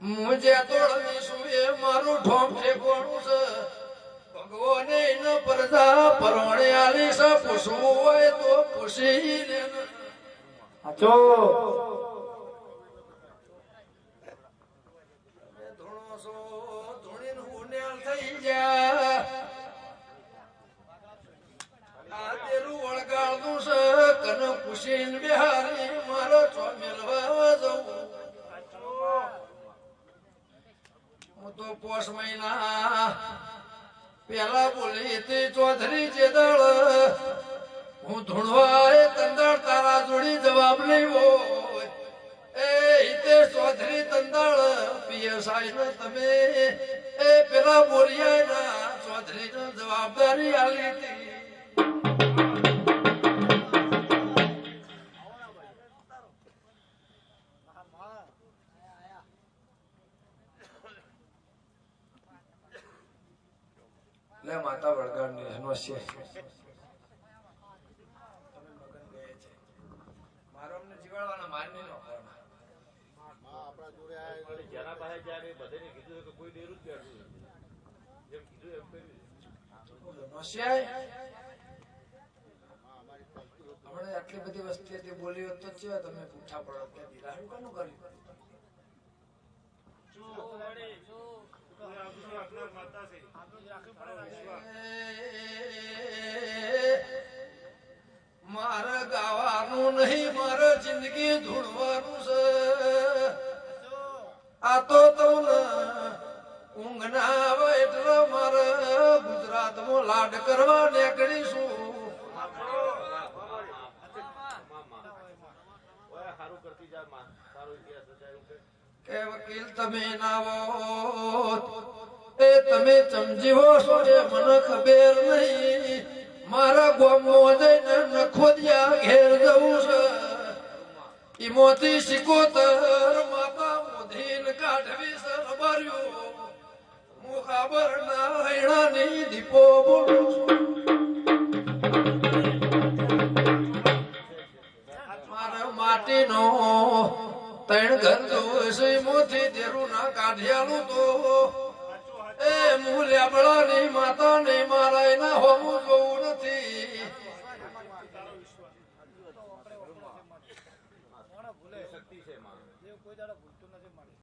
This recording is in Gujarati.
મુજે તોડવી સુએ મારું ઠોમ ઠેકોણું છે ભગવાને ન પરદા પરવણે આલી છે પૂછવું હોય તો પૂછી લે આચો ધૂણો સો ધૂણીને હુનેલ થઈ જા આ તેરું વળગાળનું છે કન પૂછીને બિહારી મારો છો મેલવા જવું હું તો પોષ મહિના પેલા બોલી તે ચૌધરી જે દળ હું ધૂણવા એ તંદાળ તારા જોડી જવાબ નહીં હોય એ હિતેશ ચૌધરી તંદાળ પીએસઆઈ ને તમે એ પેલા બોલિયા ના ચૌધરી ને જવાબદારી આલી હતી લે માતા વળગાડની હનવશે મારો અમને જીવાડવાના મારની નો આપણા જોડે આ જેના પાસે જ્યારે બધાને કીધું કે કોઈ ડેરું જ બેઠું જેમ કીધું એમ કર્યું હમણાં આટલી બધી વસ્તી હતી બોલી હોત તો છે તમે પૂછા પડો કે દિલાહું કોનું કર્યું મારે ગાવાનું નહીં મારે જિંદગી ધૂણવાનું છે આ તો તમને ઊંઘ ના આવે એટલે મારે ગુજરાતમાં લાડ કરવા નીકળીશું કે વકીલ તમે ના હોત એ તમે સમજીવો છો એ મને ખબર નહીં મારા ગામમાં જઈને નખોદિયા ઘેર જવું છે ઈમોથી સિકોતર માતા મોધીન કાઢવી સરબાર્યું હું ખબર ના હૈણાની દીપો બોલું મારા માટીનો ત્રણ ઘર જોશે મોથી દેરું ના કાઢિયાલું તો એ મૂલ્યા બળાની માતા ને મારા એના હોમું જોવું નથી શક્તિ છે માં કોઈ દાડો ભૂલતું નથી.